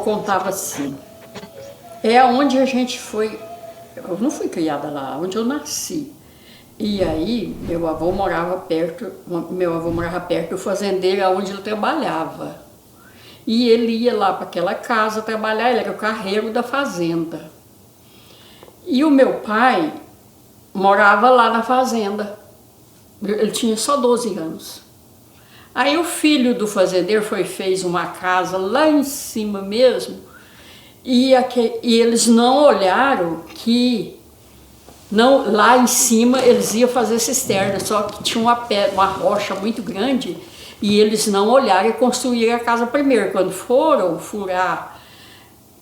contava assim, é onde a gente foi, eu não fui criada lá, onde eu nasci. E aí, meu avô morava perto do fazendeiro onde ele trabalhava. E ele ia lá para aquela casa trabalhar, ele era o carreiro da fazenda. E o meu pai morava lá na fazenda. Ele tinha só 12 anos. Aí o filho do fazendeiro fez uma casa lá em cima mesmo, e eles não olharam que não, lá em cima eles iam fazer cisterna, só que tinha uma rocha muito grande e eles não olharam e construíram a casa primeiro. Quando foram furar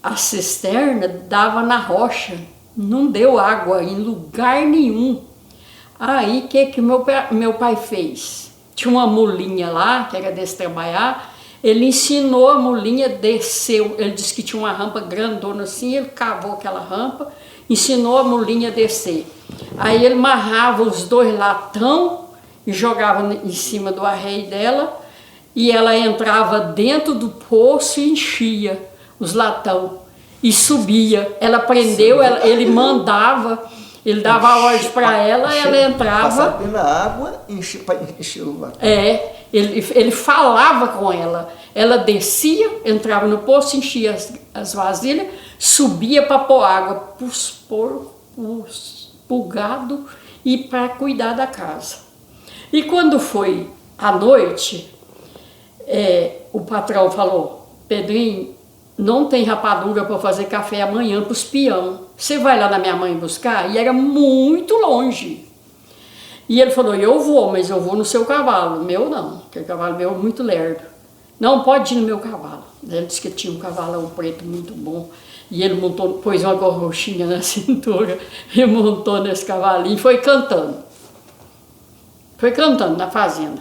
a cisterna, dava na rocha, não deu água em lugar nenhum. Aí o que meu pai fez? Tinha uma mulinha lá, que era desse trabalhar, ele ensinou a mulinha, desceu, ele disse que tinha uma rampa grandona assim, ele cavou aquela rampa, ensinou a mulinha a descer. Aí ele amarrava os 2 latão e jogava em cima do arreio dela, e ela entrava dentro do poço e enchia os latão e subia. Ela prendeu, ele mandava, ele dava a ordem para ela, ela entrava. Passava na água e enchia o latão. Ele falava com ela. Ela descia, entrava no poço, enchia as vasilhas, subia para pôr água para os porcos, para o gado e para cuidar da casa. E quando foi à noite, o patrão falou: Pedrinho, não tem rapadura para fazer café amanhã para os peão. Você vai lá na minha mãe buscar? E era muito longe. E ele falou: eu vou, mas eu vou no seu cavalo. O meu não, porque o cavalo meu é muito lerdo. Não, pode ir no meu cavalo. Ele disse que tinha um cavalão preto muito bom. E ele pôs uma gorrochinha na cintura e montou nesse cavalinho e foi cantando. Foi cantando na fazenda.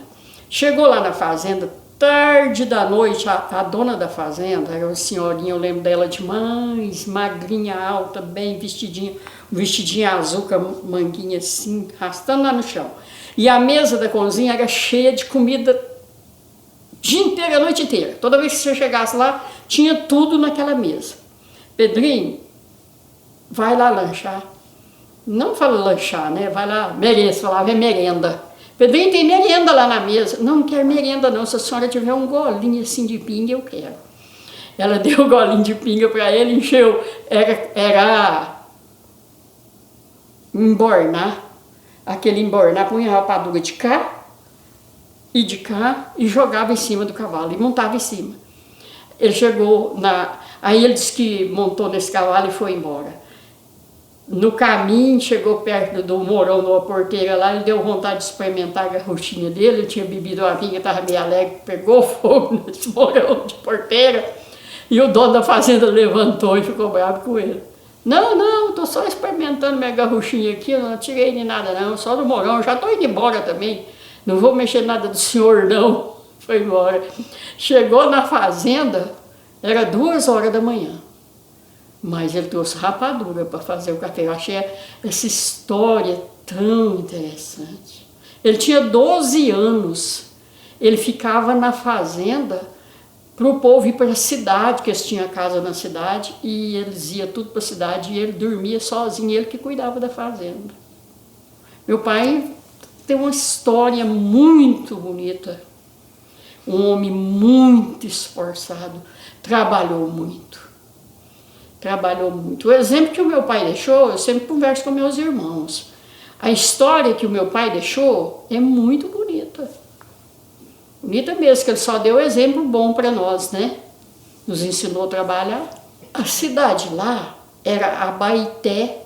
Chegou lá na fazenda, tarde da noite, a dona da fazenda, era uma senhorinha, eu lembro dela demais, magrinha, alta, bem vestidinha, um vestidinho azul com a manguinha assim, arrastando lá no chão. E a mesa da cozinha era cheia de comida o dia inteiro, a noite inteira. Toda vez que você chegasse lá, tinha tudo naquela mesa. Pedrinho, vai lá lanchar. Não fala lanchar, né? Vai lá, merenda, falava é merenda. Pedrinho, tem merenda lá na mesa. Não quero merenda não, se a senhora tiver um golinho assim de pinga, eu quero. Ela deu o golinho de pinga para ele, encheu, era embornar, aquele embornar, punha a rapadura de cá e jogava em cima do cavalo, e montava em cima. Ele chegou aí ele disse que montou nesse cavalo e foi embora. No caminho, chegou perto do morão, de uma porteira lá, ele deu vontade de experimentar a garruchinha dele, ele tinha bebido uma vinha, estava meio alegre, pegou fogo nesse morão de porteira, e o dono da fazenda levantou e ficou bravo com ele. Não, estou só experimentando minha garruchinha aqui, eu não tirei nem nada não, só do morão, já estou indo embora também, não vou mexer nada do senhor não. Foi embora. Chegou na fazenda, era 2 horas da manhã. Mas ele trouxe rapadura para fazer o café. Eu achei essa história tão interessante. Ele tinha 12 anos. Ele ficava na fazenda para o povo ir para a cidade, porque eles tinham casa na cidade, e eles iam tudo para a cidade, e ele dormia sozinho, ele que cuidava da fazenda. Meu pai tem uma história muito bonita. Um homem muito esforçado, trabalhou muito. O exemplo que o meu pai deixou, eu sempre converso com meus irmãos. A história que o meu pai deixou é muito bonita. Bonita mesmo, que ele só deu exemplo bom para nós, né? Nos ensinou a trabalhar. A cidade lá era Abaeté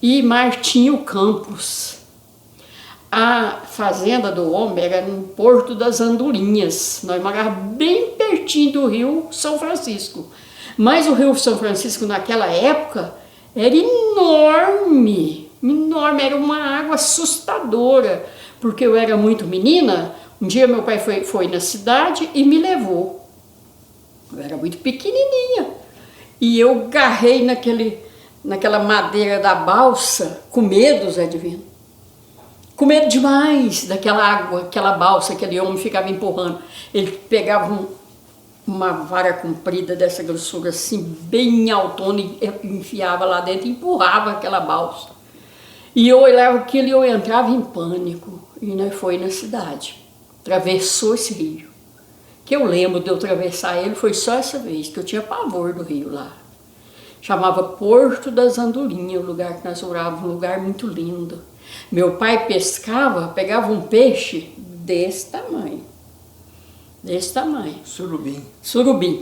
e Martinho Campos. A fazenda do homem era no Porto das Andorinhas. Nós morávamos bem pertinho do Rio São Francisco. Mas o Rio São Francisco naquela época era enorme, era uma água assustadora, porque eu era muito menina. Um dia meu pai foi na cidade e me levou. Eu era muito pequenininha e eu garrei naquela madeira da balsa com medo, Zé Divino. Com medo demais daquela água, aquela balsa, aquele homem ficava empurrando. Ele pegava uma vara comprida dessa grossura assim, bem altona, e enfiava lá dentro e empurrava aquela balsa. E eu olhava aquilo e eu entrava em pânico. E nós foi na cidade, atravessou esse rio. Que eu lembro de eu atravessar ele, foi só essa vez, que eu tinha pavor do rio lá. Chamava Porto das Andorinhas, o lugar que nós morávamos, um lugar muito lindo. Meu pai pescava, pegava um peixe desse tamanho. Desse tamanho. Surubim.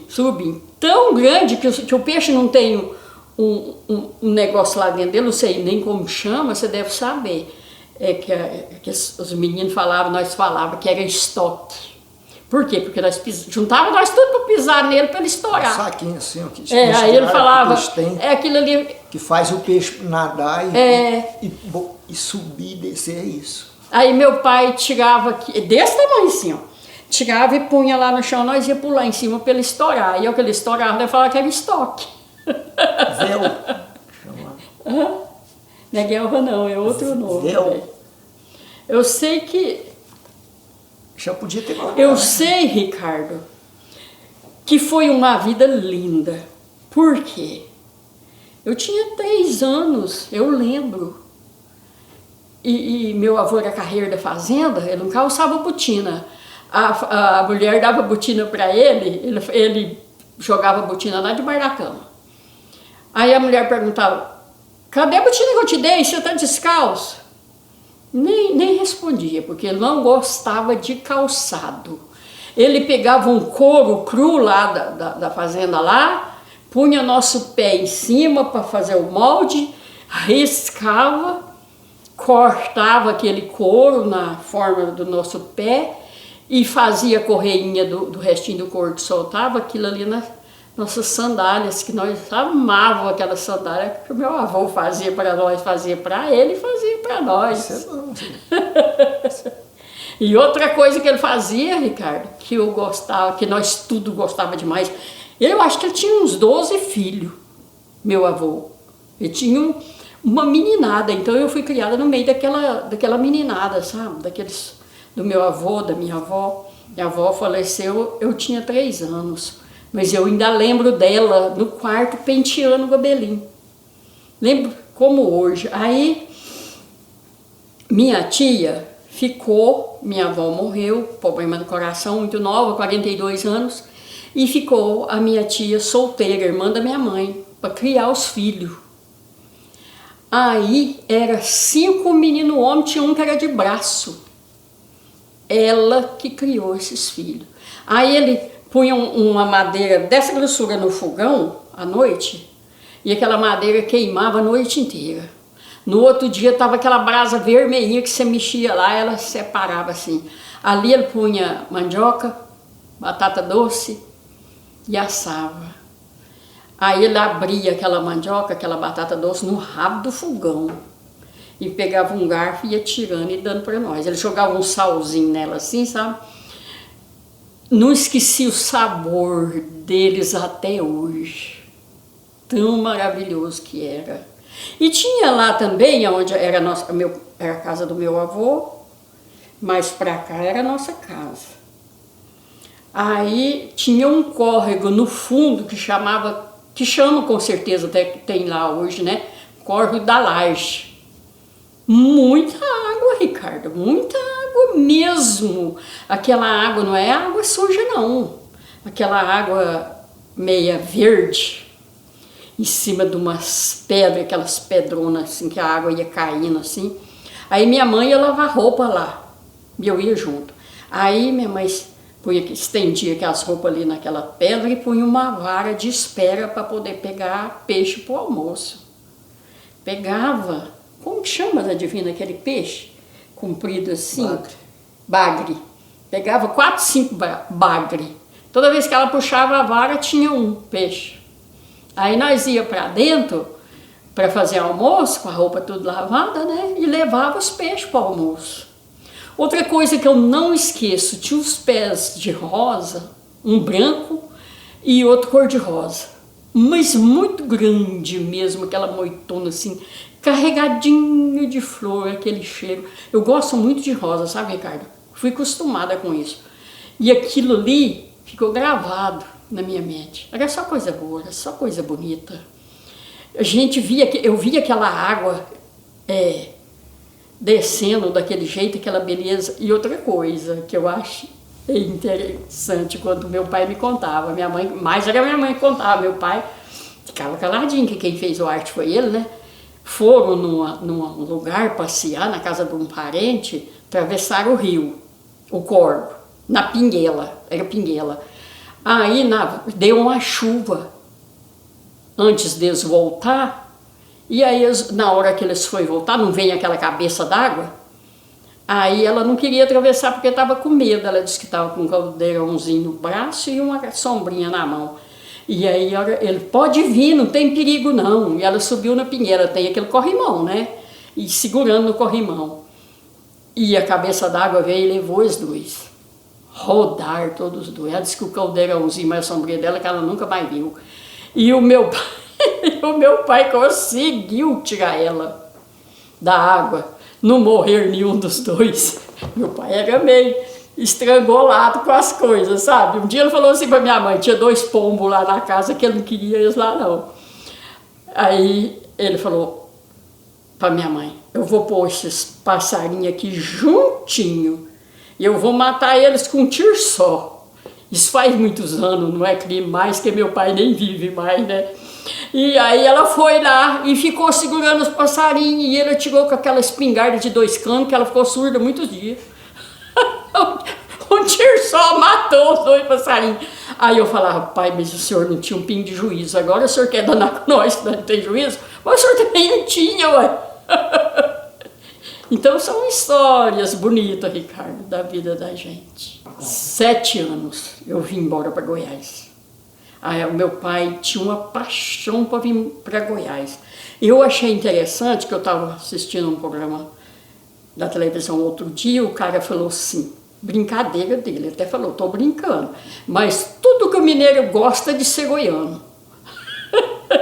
Surubim. Tão grande que o peixe não tem um negócio lá dentro dele, não sei nem como chama, você deve saber. Que os meninos falavam, nós falávamos que era estoque. Por quê? Porque nós juntávamos nós tudo para pisar nele para ele estourar. Um saquinho assim, ó, que aí ele falava, é aquilo ali. Que faz o peixe nadar e subir e descer, é isso. Aí meu pai tirava, desse tamanho assim, ó. Tirava e punha lá no chão, nós ia pular em cima para ele estourar. E eu que ele estourava, ele falava que era estoque. Véu. Não é guelra não, é outro nome. Véu. Eu sei que... Já podia ter guardado. Eu sei, Ricardo, que foi uma vida linda. Por quê? Eu tinha 3 anos, eu lembro. E meu avô era carreiro da fazenda, ele não calçava botina. A mulher dava botina para ele jogava botina lá debaixo da cama. Aí a mulher perguntava, cadê a botina que eu te dei? Você está descalço? Nem respondia, porque ele não gostava de calçado. Ele pegava um couro cru lá da fazenda lá, punha nosso pé em cima para fazer o molde, riscava, cortava aquele couro na forma do nosso pé e fazia a correinha do restinho do couro que soltava, aquilo ali nas nossas sandálias, que nós amávamos aquela sandália que o meu avô fazia para nós, fazia para ele e fazia para nós. Isso é bom, sim. E outra coisa que ele fazia, Ricardo, que eu gostava, que nós tudo gostava demais, eu acho que ele tinha uns 12 filhos, meu avô. Ele tinha uma meninada, então eu fui criada no meio daquela meninada, sabe? Do meu avô, da minha avó. Minha avó faleceu, eu tinha 3 anos. Mas eu ainda lembro dela no quarto penteando o cabelinho. Lembro como hoje. Aí, minha tia ficou, minha avó morreu, problema do coração, muito nova, 42 anos, e ficou a minha tia solteira, irmã da minha mãe, para criar os filhos. Aí, era 5 meninos homens, tinha um que era de braço. Ela que criou esses filhos. Aí ele punha uma madeira dessa grossura no fogão à noite e aquela madeira queimava a noite inteira. No outro dia estava aquela brasa vermelhinha que você mexia lá, ela separava assim. Ali ele punha mandioca, batata doce e assava. Aí ele abria aquela mandioca, aquela batata doce no rabo do fogão e pegava um garfo e ia tirando e dando para nós. Ele jogava um salzinho nela assim, sabe? Não esqueci o sabor deles até hoje. Tão maravilhoso que era. E tinha lá também, onde era a casa do meu avô, mais pra cá era a nossa casa. Aí tinha um córrego no fundo que chama com certeza, até que tem lá hoje, né? Córrego da Laje. Muita água, Ricardo, muita água mesmo. Aquela água não é água suja, não. Aquela água meia verde, em cima de umas pedras, aquelas pedronas assim, que a água ia caindo assim. Aí minha mãe ia lavar roupa lá, e eu ia junto. Aí minha mãe estendia aquelas roupas ali naquela pedra e punha uma vara de espera para poder pegar peixe para o almoço. Pegava... Como que chama, adivinha, aquele peixe? Comprido assim? Bagre. Pegava 4, 5 bagre. Toda vez que ela puxava a vara, tinha um peixe. Aí nós ia para dentro para fazer almoço, com a roupa tudo lavada, né? E levava os peixes para o almoço. Outra coisa que eu não esqueço, tinha os pés de rosa, um branco e outro cor de rosa. Mas muito grande mesmo, aquela moitona assim, carregadinho de flor, aquele cheiro. Eu gosto muito de rosa, sabe, Ricardo? Fui acostumada com isso. E aquilo ali ficou gravado na minha mente. Era só coisa boa, era só coisa bonita. Eu via aquela água descendo daquele jeito, aquela beleza. E outra coisa que eu acho interessante, quando meu pai me contava, minha mãe, mais era minha mãe que contava, meu pai ficava caladinho, que quem fez o arte foi ele, né? Foram num lugar passear, na casa de um parente, atravessaram o rio, o Corvo, na Pinguela, era Pinguela. Aí deu uma chuva antes deles voltar, e aí na hora que eles foram voltar, não vem aquela cabeça d'água, aí ela não queria atravessar porque estava com medo, ela disse que estava com um caldeirãozinho no braço e uma sombrinha na mão. E aí ele, pode vir, não tem perigo não. E ela subiu na pingueira, tem aquele corrimão, né? E segurando no corrimão. E a cabeça d'água veio e levou os dois. Rodar todos os dois. Ela disse que o caldeirãozinho mais sombria dela, que ela nunca mais viu. E o meu pai conseguiu tirar ela da água. Não morrer nenhum dos dois. Meu pai era meio estrangulado com as coisas, sabe? Um dia ele falou assim pra minha mãe, tinha 2 pombos lá na casa que ele não queria eles lá não. Aí ele falou pra minha mãe, eu vou pôr esses passarinhos aqui juntinho e eu vou matar eles com um tiro só. Isso faz muitos anos, não é crime mais, que meu pai nem vive mais, né? E aí ela foi lá e ficou segurando os passarinhos e ele atirou com aquela espingarda de 2 canos que ela ficou surda muitos dias. Um tiro só matou os 2 passarinhos. Aí eu falava, pai, mas o senhor não tinha um pingo de juízo, agora o senhor quer danar com nós, não tem juízo? Mas o senhor também não tinha, ué. Então são histórias bonitas, Ricardo, da vida da gente. 7 anos eu vim embora para Goiás. Aí, o meu pai tinha uma paixão para vir para Goiás. Eu achei interessante que eu estava assistindo um programa da televisão outro dia, o cara falou assim, brincadeira dele, ele até falou, tô brincando, mas tudo que o mineiro gosta é de ser goiano.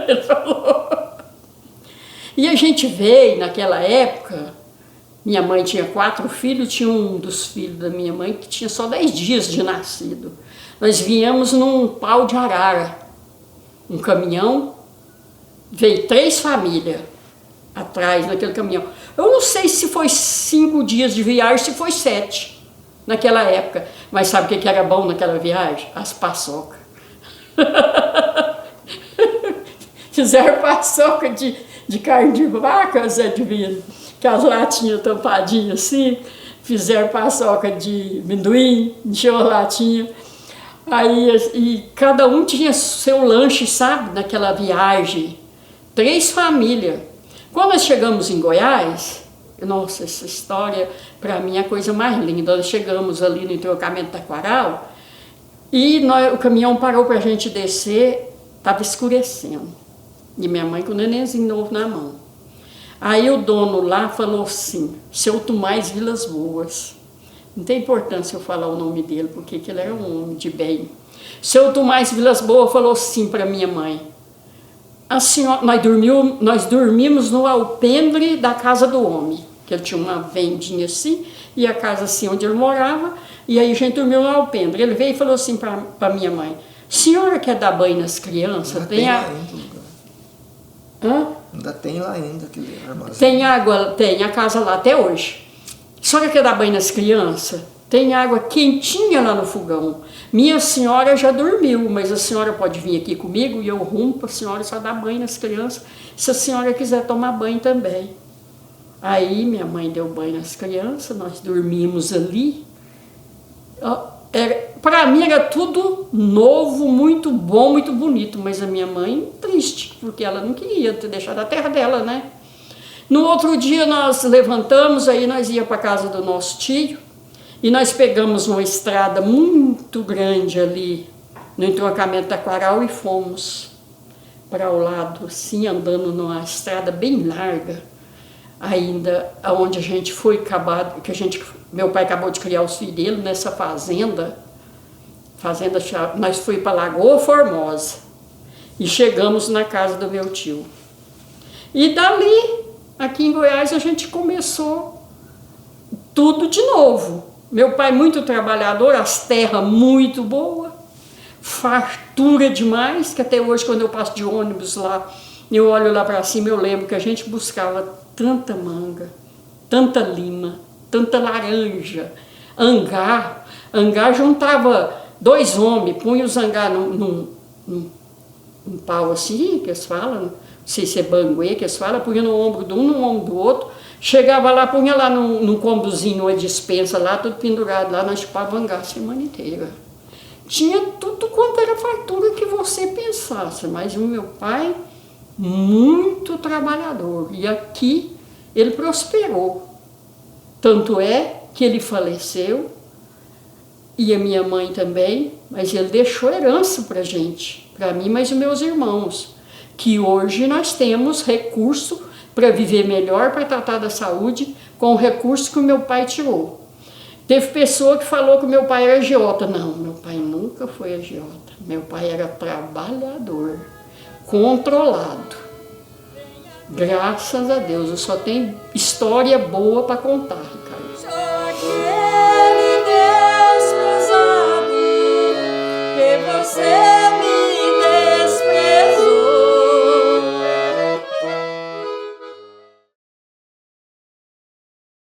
Ele falou. E a gente veio naquela época, minha mãe tinha 4 filhos, tinha um dos filhos da minha mãe que tinha só 10 dias de nascido. Nós viemos num pau de arara, um caminhão, veio 3 famílias atrás naquele caminhão. Eu não sei se foi 5 dias de viagem, se foi 7 naquela época. Mas sabe o que era bom naquela viagem? As paçocas. Fizeram paçoca de carne de vaca, Zé Divino, com as latinhas tampadinhas assim. Fizeram paçoca de amendoim, encheu a latinha. Aí, e cada um tinha seu lanche, sabe, naquela viagem. 3 famílias. Quando nós chegamos em Goiás, nossa, essa história para mim é a coisa mais linda. Nós chegamos ali no entroncamento da Taquaral e o caminhão parou para a gente descer, estava escurecendo. E minha mãe com o nenenzinho novo na mão. Aí o dono lá falou assim, seu Tomás Vilas Boas. Não tem importância eu falar o nome dele, porque ele era um homem de bem. Seu Tomás Vilas Boas falou assim para minha mãe, a senhora, nós dormimos no alpendre da casa do homem, que ele tinha uma vendinha assim, e a casa assim onde ele morava, e aí a gente dormiu no alpendre. Ele veio e falou assim para minha mãe, senhora quer dar banho nas crianças? Tem lá ainda, hã? Ainda tem lá ainda aquele armazém. Tem água, tem a casa lá até hoje. A senhora quer dar banho nas crianças? Tem água quentinha lá no fogão. Minha senhora já dormiu, mas a senhora pode vir aqui comigo e eu rumo para a senhora só dar banho nas crianças, se a senhora quiser tomar banho também. Aí minha mãe deu banho nas crianças, nós dormimos ali. Para mim era tudo novo, muito bom, muito bonito, mas a minha mãe triste, porque ela não queria ter deixado a terra dela, né? No outro dia nós levantamos, aí nós ia para a casa do nosso tio, e nós pegamos uma estrada muito grande ali, no entroncamento da Taquaral, e fomos para o lado, assim, andando numa estrada bem larga, ainda onde a gente foi acabar, meu pai acabou de criar os filhos dele nessa fazenda, nós fomos para Lagoa Formosa, e chegamos na casa do meu tio. E dali, aqui em Goiás, a gente começou tudo de novo. Meu pai muito trabalhador, as terras muito boas. fartura demais, que até hoje quando eu passo de ônibus lá, eu olho lá para cima, eu lembro que a gente buscava tanta manga, tanta lima, tanta laranja, angá. Angá juntava 2 homens, punha os angá num pau assim, que eles falam, não sei se é banguê que eles falam, punha no ombro de um, no ombro do outro, chegava lá, punha lá num combozinho, uma dispensa lá, tudo pendurado lá, nós chupava angá a semana inteira. Tinha tudo quanto era fartura que você pensasse, mas o meu pai, muito trabalhador, e aqui ele prosperou. Tanto é que ele faleceu, e a minha mãe também, mas ele deixou herança para a gente, para mim, mas os meus irmãos, que hoje nós temos recurso para viver melhor, para tratar da saúde, com o recurso que o meu pai tirou. Teve pessoa que falou que o meu pai era agiota. Não, meu pai nunca foi agiota. Meu pai era trabalhador, controlado. Graças a Deus, eu só tenho história boa para contar, Ricardo. Você